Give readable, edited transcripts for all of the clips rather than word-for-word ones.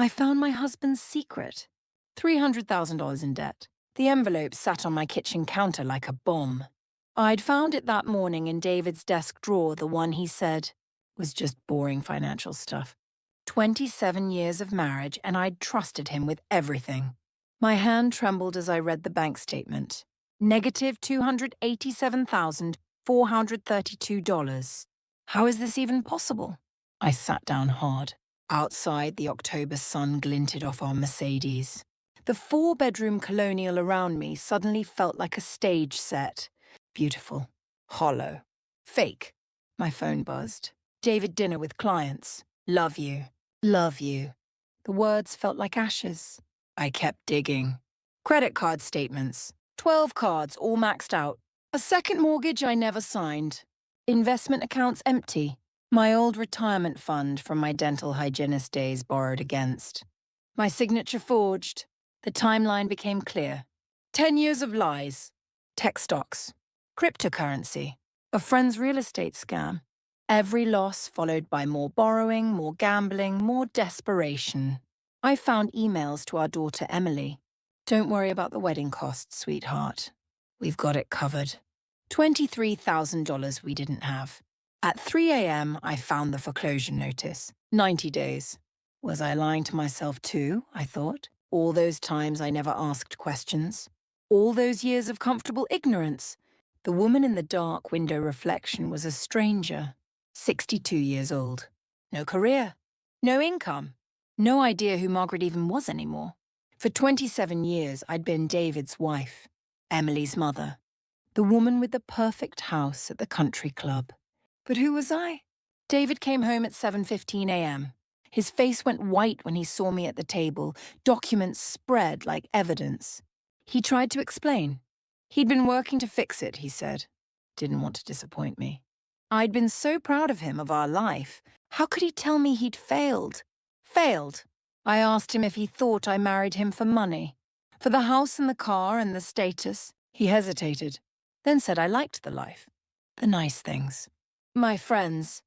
I found my husband's secret. $300,000 in debt. The envelope sat on my kitchen counter like a bomb. I'd found it that morning in David's desk drawer, the one he said was just boring financial stuff. 27 years of marriage, and I'd trusted him with everything. My hand trembled as I read the bank statement. Negative $287,432. How is this even possible? I sat down hard. Outside, the October sun glinted off our Mercedes. The four-bedroom colonial around me suddenly felt like a stage set. Beautiful. Hollow. Fake. My phone buzzed. David dinner with clients. Love you. Love you. The words felt like ashes. I kept digging. Credit card statements. 12 cards, all maxed out. A second mortgage I never signed. Investment accounts empty. My old retirement fund from my dental hygienist days borrowed against. My signature forged. The timeline became clear. 10 years of lies. Tech stocks. Cryptocurrency. A friend's real estate scam. Every loss followed by more borrowing, more gambling, more desperation. I found emails to our daughter Emily. Don't worry about the wedding costs, sweetheart. We've got it covered. $23,000 we didn't have. At 3 a.m., I found the foreclosure notice. 90 days. Was I lying to myself too, I thought? All those times I never asked questions. All those years of comfortable ignorance. The woman in the dark window reflection was a stranger. 62 years old. No career. No income. No idea who Margaret even was anymore. For 27 years, I'd been David's wife, Emily's mother, the woman with the perfect house at the country club. But who was I? David came home at 7:15 a.m. His face went white when he saw me at the table, documents spread like evidence. He tried to explain. He'd been working to fix it, he said. Didn't want to disappoint me. I'd been so proud of him, of our life. How could he tell me he'd failed? Failed. I asked him if he thought I married him for money. For the house and the car and the status. He hesitated, then said I liked the life. The nice things. My friends.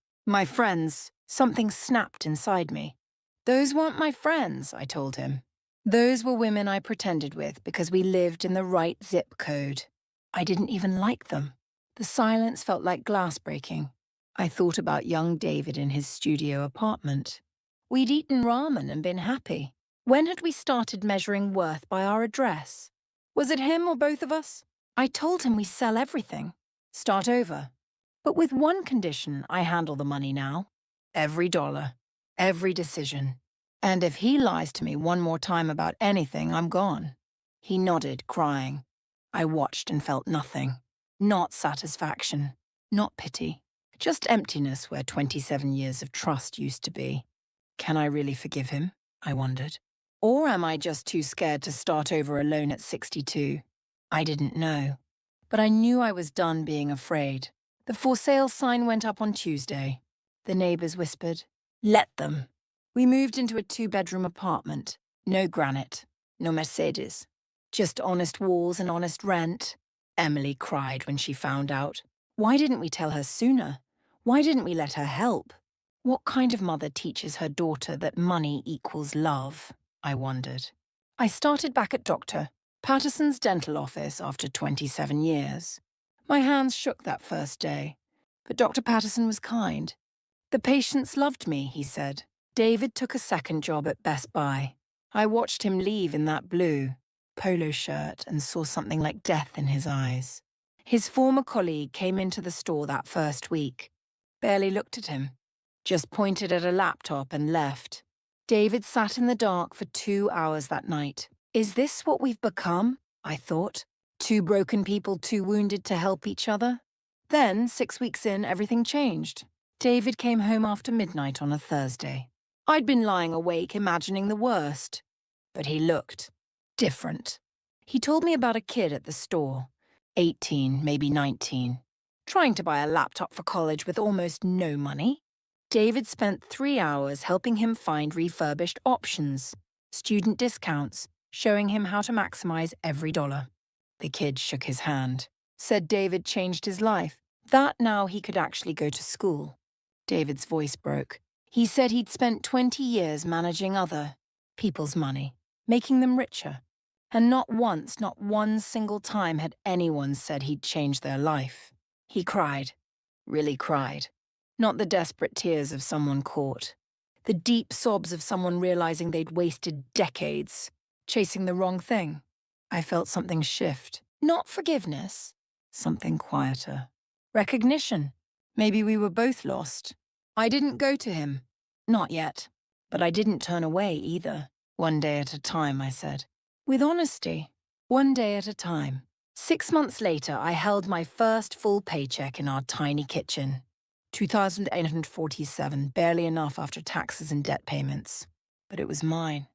Something snapped inside me. Those weren't my friends, I told him. Those were women I pretended with because we lived in the right zip code. I didn't even like them. The silence felt like glass breaking. I thought about young David in his studio apartment. We'd eaten ramen and been happy. When had we started measuring worth by our address? Was it him or both of us? I told him we sell everything. Start over. But with one condition, I handle the money now. Every dollar. Every decision. And if he lies to me one more time about anything, I'm gone. He nodded, crying. I watched and felt nothing. Not satisfaction. Not pity. Just emptiness where 27 years of trust used to be. Can I really forgive him? I wondered. Or am I just too scared to start over alone at 62? I didn't know. But I knew I was done being afraid. The for sale sign went up on Tuesday. The neighbors whispered, "Let them." We moved into a 2-bedroom apartment. No granite. No Mercedes. Just honest walls and honest rent. Emily cried when she found out. Why didn't we tell her sooner? Why didn't we let her help? What kind of mother teaches her daughter that money equals love? I wondered. I started back at Dr. Patterson's dental office after 27 years. My hands shook that first day, but Dr. Patterson was kind. The patients loved me, he said. David took a second job at Best Buy. I watched him leave in that blue polo shirt and saw something like death in his eyes. His former colleague came into the store that first week. Barely looked at him. Just pointed at a laptop and left. David sat in the dark for 2 hours that night. Is this what we've become? I thought. 2 broken people too wounded to help each other? Then, 6 weeks in, everything changed. David came home after midnight on a Thursday. I'd been lying awake imagining the worst. But he looked different. He told me about a kid at the store, 18, maybe 19, trying to buy a laptop for college with almost no money. David spent 3 hours helping him find refurbished options, student discounts, showing him how to maximize every dollar. The kid shook his hand, said David changed his life, that now he could actually go to school. David's voice broke. He said he'd spent 20 years managing other people's money, making them richer. And not once, not one single time had anyone said he'd changed their life. He cried, really cried. Not the desperate tears of someone caught. The deep sobs of someone realizing they'd wasted decades, chasing the wrong thing. I felt something shift. Not forgiveness, something quieter. Recognition. Maybe we were both lost. I didn't go to him. Not yet. But I didn't turn away either. One day at a time, I said. With honesty. One day at a time. 6 months later, I held my first full paycheck in our tiny kitchen. $2,847, barely enough after taxes and debt payments. But it was mine.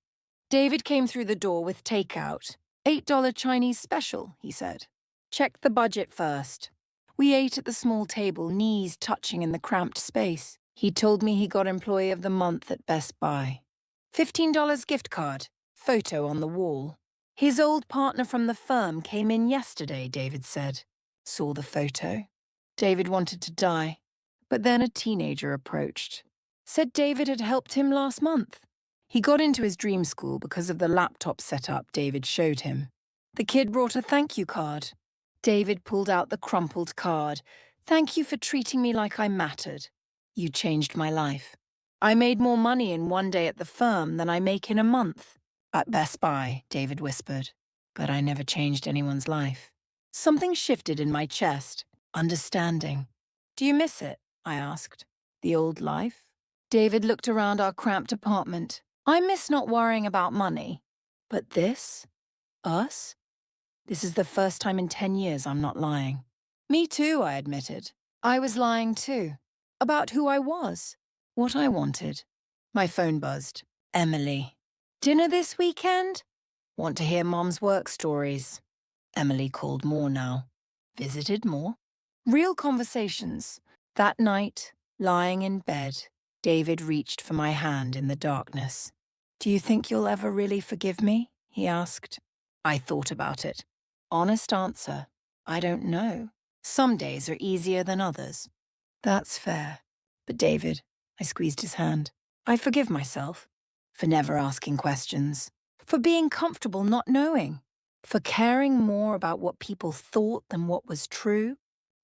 David came through the door with takeout. $8 Chinese special, he said. Check the budget first. We ate at the small table, knees touching in the cramped space. He told me he got Employee of the Month at Best Buy. $15 gift card. Photo on the wall. His old partner from the firm came in yesterday, David said. Saw the photo. David wanted to die. But then a teenager approached. Said David had helped him last month. He got into his dream school because of the laptop setup David showed him. The kid brought a thank you card. David pulled out the crumpled card. Thank you for treating me like I mattered. You changed my life. I made more money in one day at the firm than I make in a month. At Best Buy, David whispered. But I never changed anyone's life. Something shifted in my chest. Understanding. Do you miss it? I asked. The old life? David looked around our cramped apartment. I miss not worrying about money. But this? Us? This is the first time in 10 years I'm not lying. Me too, I admitted. I was lying too. About who I was. What I wanted. My phone buzzed. Emily. Dinner this weekend? Want to hear Mom's work stories. Emily called more now. Visited more. Real conversations. That night, lying in bed, David reached for my hand in the darkness. Do you think you'll ever really forgive me? He asked. I thought about it. Honest answer. I don't know. Some days are easier than others. That's fair. But David, I squeezed his hand. I forgive myself. For never asking questions. For being comfortable not knowing. For caring more about what people thought than what was true.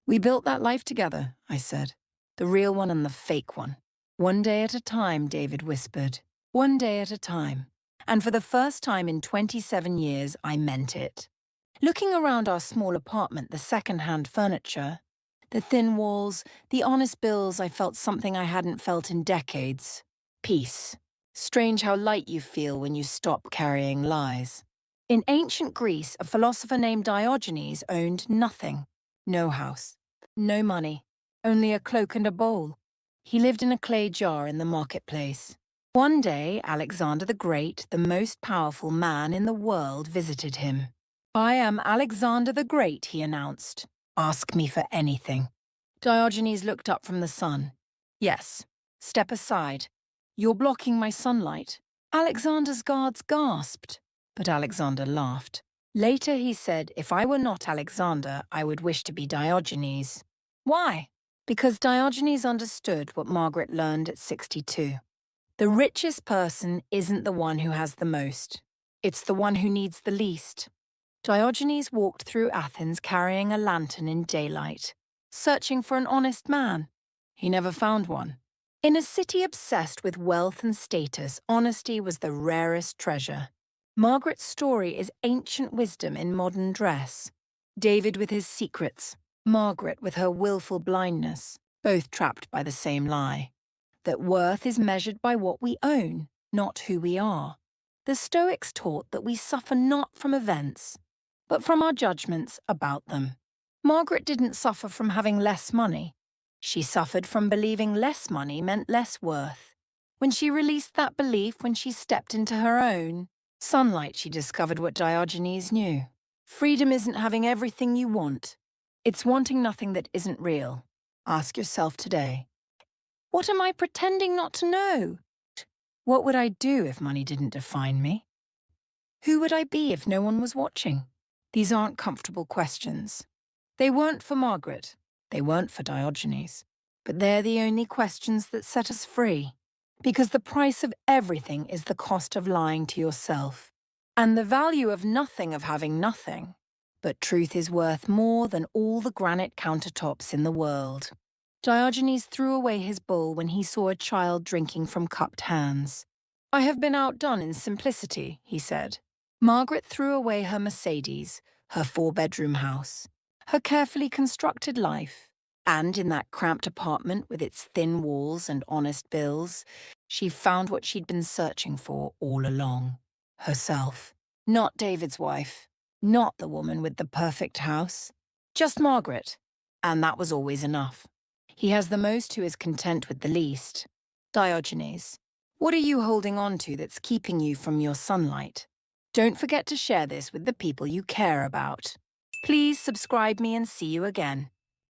We built that life together, I said. The real one and the fake one. One day at a time, David whispered. One day at a time. And for the first time in 27 years, I meant it. Looking around our small apartment, the second-hand furniture, the thin walls, the honest bills, I felt something I hadn't felt in decades. Peace. Strange how light you feel when you stop carrying lies. In ancient Greece, a philosopher named Diogenes owned nothing. No house. No money. Only a cloak and a bowl. He lived in a clay jar in the marketplace. One day, Alexander the Great, the most powerful man in the world, visited him. I am Alexander the Great, he announced. Ask me for anything. Diogenes looked up from the sun. Yes. Step aside. You're blocking my sunlight. Alexander's guards gasped. But Alexander laughed. Later he said, if I were not Alexander, I would wish to be Diogenes. Why? Because Diogenes understood what Margaret learned at 62. The richest person isn't the one who has the most. It's the one who needs the least. Diogenes walked through Athens carrying a lantern in daylight, searching for an honest man. He never found one. In a city obsessed with wealth and status, honesty was the rarest treasure. Margaret's story is ancient wisdom in modern dress. David with his secrets, Margaret with her willful blindness, both trapped by the same lie. That worth is measured by what we own, not who we are. The Stoics taught that we suffer not from events, but from our judgments about them. Margaret didn't suffer from having less money. She suffered from believing less money meant less worth. When she released that belief, when she stepped into her own sunlight, she discovered what Diogenes knew. Freedom isn't having everything you want. It's wanting nothing that isn't real. Ask yourself today. What am I pretending not to know? What would I do if money didn't define me? Who would I be if no one was watching? These aren't comfortable questions. They weren't for Margaret. They weren't for Diogenes. But they're the only questions that set us free. Because the price of everything is the cost of lying to yourself, and the value of nothing of having nothing. But truth is worth more than all the granite countertops in the world. Diogenes threw away his bowl when he saw a child drinking from cupped hands. I have been outdone in simplicity, he said. Margaret threw away her Mercedes, her 4-bedroom house, her carefully constructed life, and in that cramped apartment with its thin walls and honest bills, she found what she'd been searching for all along. Herself. Not David's wife. Not the woman with the perfect house. Just Margaret. And that was always enough. He has the most who is content with the least. Diogenes, what are you holding on to that's keeping you from your sunlight? Don't forget to share this with the people you care about. Please subscribe me and see you again.